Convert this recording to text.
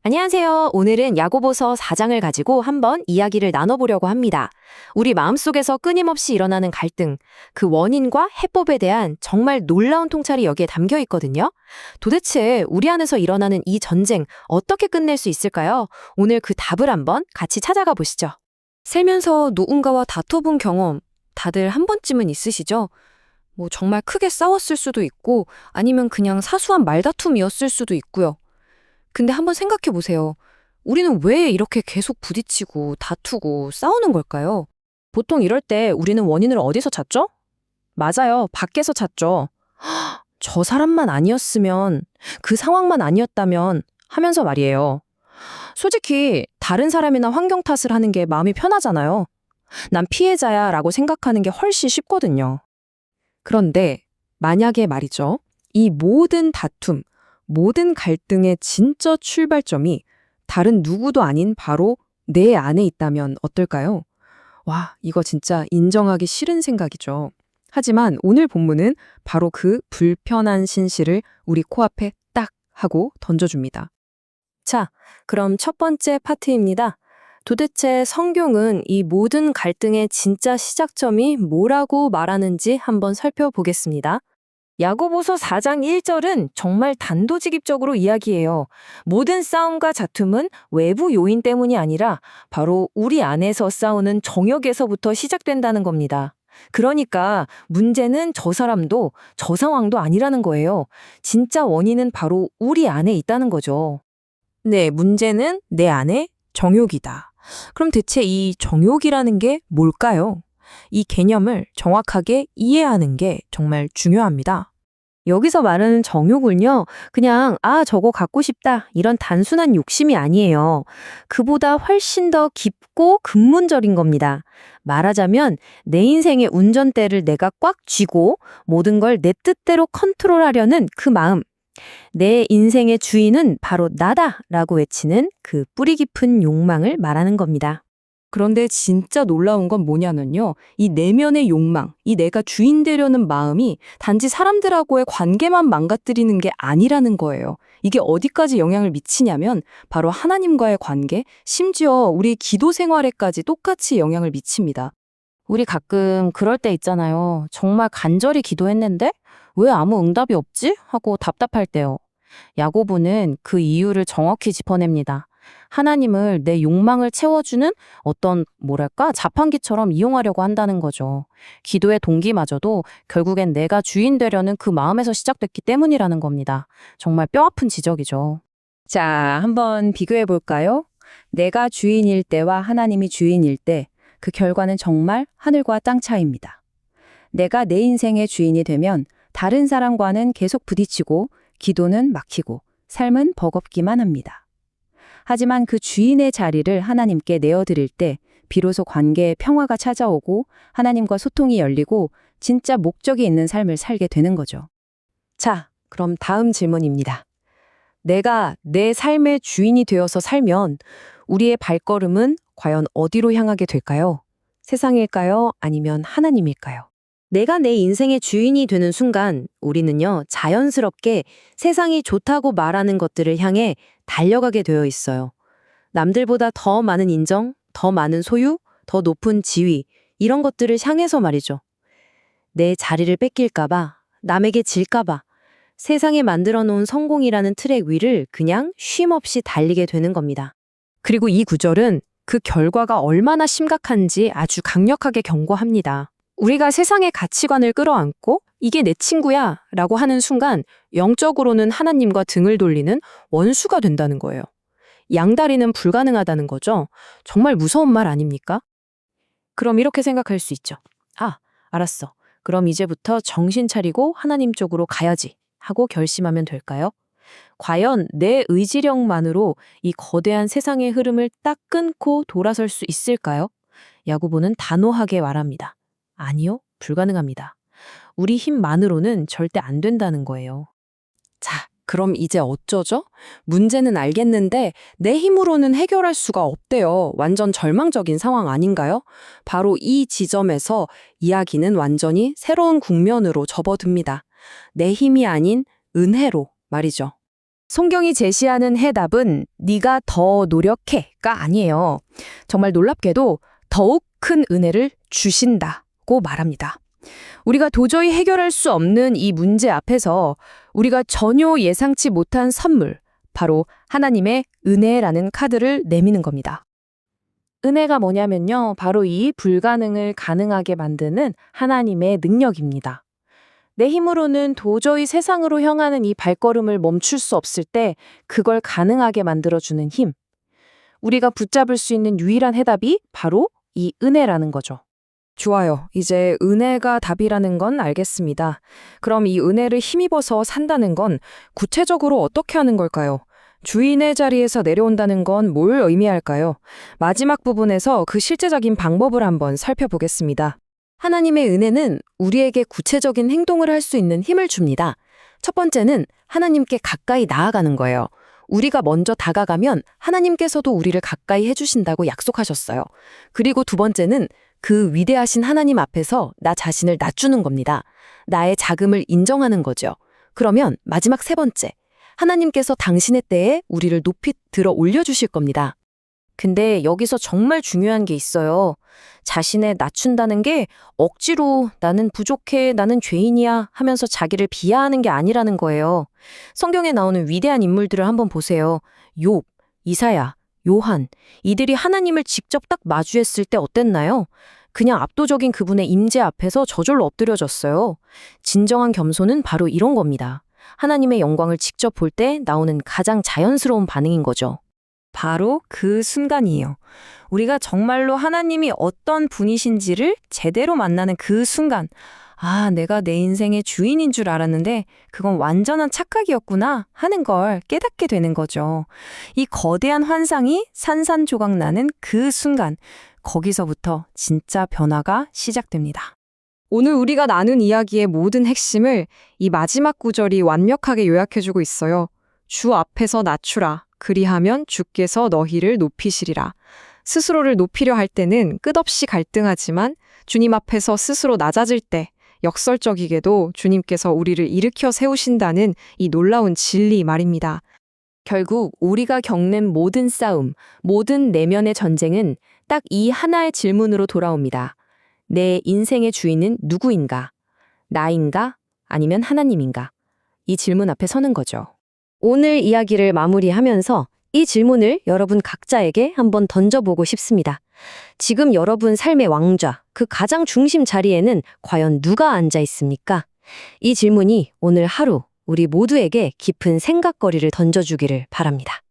안녕하세요. 오늘은 야고보서 4장을 가지고 한번 이야기를 나눠보려고 합니다. 우리 마음속에서 끊임없이 일어나는 갈등, 그 원인과 해법에 대한 정말 놀라운 통찰이 여기에 담겨 있거든요. 도대체 우리 안에서 일어나는 이 전쟁 어떻게 끝낼 수 있을까요? 오늘 그 답을 한번 같이 찾아가 보시죠. 살면서 누군가와 다퉈본 경험 다들 한 번쯤은 있으시죠? 정말 크게 싸웠을 수도 있고 아니면 그냥 사소한 말다툼이었을 수도 있고요. 근데 한번 생각해 보세요. 우리는 왜 이렇게 계속 부딪히고 다투고 싸우는 걸까요? 보통 이럴 때 우리는 원인을 어디서 찾죠? 맞아요. 밖에서 찾죠. 저 사람만 아니었으면, 그 상황만 아니었다면 하면서 말이에요. 솔직히 다른 사람이나 환경 탓을 하는 게 마음이 편하잖아요. 난 피해자야 라고 생각하는 게 훨씬 쉽거든요. 그런데 만약에 말이죠. 이 모든 다툼, 모든 갈등의 진짜 출발점이 다른 누구도 아닌 바로 내 안에 있다면 어떨까요? 와, 이거 진짜 인정하기 싫은 생각이죠. 하지만 오늘 본문은 바로 그 불편한 신실을 우리 코앞에 딱 하고 던져줍니다. 자, 그럼 첫 번째 파트입니다. 도대체 성경은 이 모든 갈등의 진짜 시작점이 뭐라고 말하는지 한번 살펴보겠습니다. 야고보서 4장 1절은 정말 단도직입적으로 이야기해요. 모든 싸움과 다툼은 외부 요인 때문이 아니라 바로 우리 안에서 싸우는 정욕에서부터 시작된다는 겁니다. 그러니까 문제는 저 사람도 저 상황도 아니라는 거예요. 진짜 원인은 바로 우리 안에 있다는 거죠. 네, 문제는 내 안에 정욕이다. 그럼 대체 이 정욕이라는 게 뭘까요? 이 개념을 정확하게 이해하는 게 정말 중요합니다. 여기서 말하는 정욕은요, 그냥, 저거 갖고 싶다, 이런 단순한 욕심이 아니에요. 그보다 훨씬 더 깊고 근본적인 겁니다. 말하자면, 내 인생의 운전대를 내가 꽉 쥐고 모든 걸 내 뜻대로 컨트롤하려는 그 마음. 내 인생의 주인은 바로 나다라고 외치는 그 뿌리 깊은 욕망을 말하는 겁니다. 그런데 진짜 놀라운 건 뭐냐면요. 이 내면의 욕망, 이 내가 주인 되려는 마음이 단지 사람들하고의 관계만 망가뜨리는 게 아니라는 거예요. 이게 어디까지 영향을 미치냐면 바로 하나님과의 관계, 심지어 우리 기도 생활에까지 똑같이 영향을 미칩니다. 우리 가끔 그럴 때 있잖아요. 정말 간절히 기도했는데 왜 아무 응답이 없지? 하고 답답할 때요. 야고보는 그 이유를 정확히 짚어냅니다. 하나님을 내 욕망을 채워주는 어떤 자판기처럼 이용하려고 한다는 거죠. 기도의 동기마저도 결국엔 내가 주인 되려는 그 마음에서 시작됐기 때문이라는 겁니다. 정말 뼈아픈 지적이죠. 자, 한번 비교해 볼까요? 내가 주인일 때와 하나님이 주인일 때 그 결과는 정말 하늘과 땅 차이입니다. 내가 내 인생의 주인이 되면 다른 사람과는 계속 부딪히고 기도는 막히고 삶은 버겁기만 합니다. 하지만 그 주인의 자리를 하나님께 내어드릴 때 비로소 관계에 평화가 찾아오고 하나님과 소통이 열리고 진짜 목적이 있는 삶을 살게 되는 거죠. 자, 그럼 다음 질문입니다. 내가 내 삶의 주인이 되어서 살면 우리의 발걸음은 과연 어디로 향하게 될까요? 세상일까요? 아니면 하나님일까요? 내가 내 인생의 주인이 되는 순간 우리는요, 자연스럽게 세상이 좋다고 말하는 것들을 향해 달려가게 되어 있어요. 남들보다 더 많은 인정, 더 많은 소유, 더 높은 지위, 이런 것들을 향해서 말이죠. 내 자리를 뺏길까봐, 남에게 질까봐, 세상에 만들어 놓은 성공이라는 트랙 위를 그냥 쉼없이 달리게 되는 겁니다. 그리고 이 구절은 그 결과가 얼마나 심각한지 아주 강력하게 경고합니다. 우리가 세상의 가치관을 끌어안고 이게 내 친구야 라고 하는 순간 영적으로는 하나님과 등을 돌리는 원수가 된다는 거예요. 양다리는 불가능하다는 거죠. 정말 무서운 말 아닙니까? 그럼 이렇게 생각할 수 있죠. 알았어. 그럼 이제부터 정신 차리고 하나님 쪽으로 가야지 하고 결심하면 될까요? 과연 내 의지력만으로 이 거대한 세상의 흐름을 딱 끊고 돌아설 수 있을까요? 야고보는 단호하게 말합니다. 아니요, 불가능합니다. 우리 힘만으로는 절대 안 된다는 거예요. 자, 그럼 이제 어쩌죠? 문제는 알겠는데 내 힘으로는 해결할 수가 없대요. 완전 절망적인 상황 아닌가요? 바로 이 지점에서 이야기는 완전히 새로운 국면으로 접어듭니다. 내 힘이 아닌 은혜로 말이죠. 성경이 제시하는 해답은 네가 더 노력해가 아니에요. 정말 놀랍게도 더욱 큰 은혜를 주신다고 말합니다. 우리가 도저히 해결할 수 없는 이 문제 앞에서 우리가 전혀 예상치 못한 선물, 바로 하나님의 은혜라는 카드를 내미는 겁니다. 은혜가 뭐냐면요. 바로 이 불가능을 가능하게 만드는 하나님의 능력입니다. 내 힘으로는 도저히 세상으로 향하는 이 발걸음을 멈출 수 없을 때 그걸 가능하게 만들어주는 힘. 우리가 붙잡을 수 있는 유일한 해답이 바로 이 은혜라는 거죠. 좋아요. 이제 은혜가 답이라는 건 알겠습니다. 그럼 이 은혜를 힘입어서 산다는 건 구체적으로 어떻게 하는 걸까요? 주인의 자리에서 내려온다는 건 뭘 의미할까요? 마지막 부분에서 그 실제적인 방법을 한번 살펴보겠습니다. 하나님의 은혜는 우리에게 구체적인 행동을 할 수 있는 힘을 줍니다. 첫 번째는 하나님께 가까이 나아가는 거예요. 우리가 먼저 다가가면 하나님께서도 우리를 가까이 해주신다고 약속하셨어요. 그리고 두 번째는 그 위대하신 하나님 앞에서 나 자신을 낮추는 겁니다. 나의 자금을 인정하는 거죠. 그러면 마지막 세 번째, 하나님께서 당신의 때에 우리를 높이 들어 올려주실 겁니다. 근데 여기서 정말 중요한 게 있어요. 자신을 낮춘다는 게 억지로 나는 부족해, 나는 죄인이야 하면서 자기를 비하하는 게 아니라는 거예요. 성경에 나오는 위대한 인물들을 한번 보세요. 욥, 이사야, 요한, 이들이 하나님을 직접 딱 마주했을 때 어땠나요? 그냥 압도적인 그분의 임재 앞에서 저절로 엎드려졌어요. 진정한 겸손은 바로 이런 겁니다. 하나님의 영광을 직접 볼 때 나오는 가장 자연스러운 반응인 거죠. 바로 그 순간이에요. 우리가 정말로 하나님이 어떤 분이신지를 제대로 만나는 그 순간, 아, 내가 내 인생의 주인인 줄 알았는데 그건 완전한 착각이었구나 하는 걸 깨닫게 되는 거죠. 이 거대한 환상이 산산조각 나는 그 순간, 거기서부터 진짜 변화가 시작됩니다. 오늘 우리가 나눈 이야기의 모든 핵심을 이 마지막 구절이 완벽하게 요약해주고 있어요. 주 앞에서 낮추라. 그리하면 주께서 너희를 높이시리라. 스스로를 높이려 할 때는 끝없이 갈등하지만 주님 앞에서 스스로 낮아질 때 역설적이게도 주님께서 우리를 일으켜 세우신다는 이 놀라운 진리 말입니다. 결국 우리가 겪는 모든 싸움, 모든 내면의 전쟁은 딱 이 하나의 질문으로 돌아옵니다. 내 인생의 주인은 누구인가? 나인가? 아니면 하나님인가? 이 질문 앞에 서는 거죠. 오늘 이야기를 마무리하면서 이 질문을 여러분 각자에게 한번 던져보고 싶습니다. 지금 여러분 삶의 왕좌, 그 가장 중심 자리에는 과연 누가 앉아 있습니까? 이 질문이 오늘 하루 우리 모두에게 깊은 생각거리를 던져주기를 바랍니다.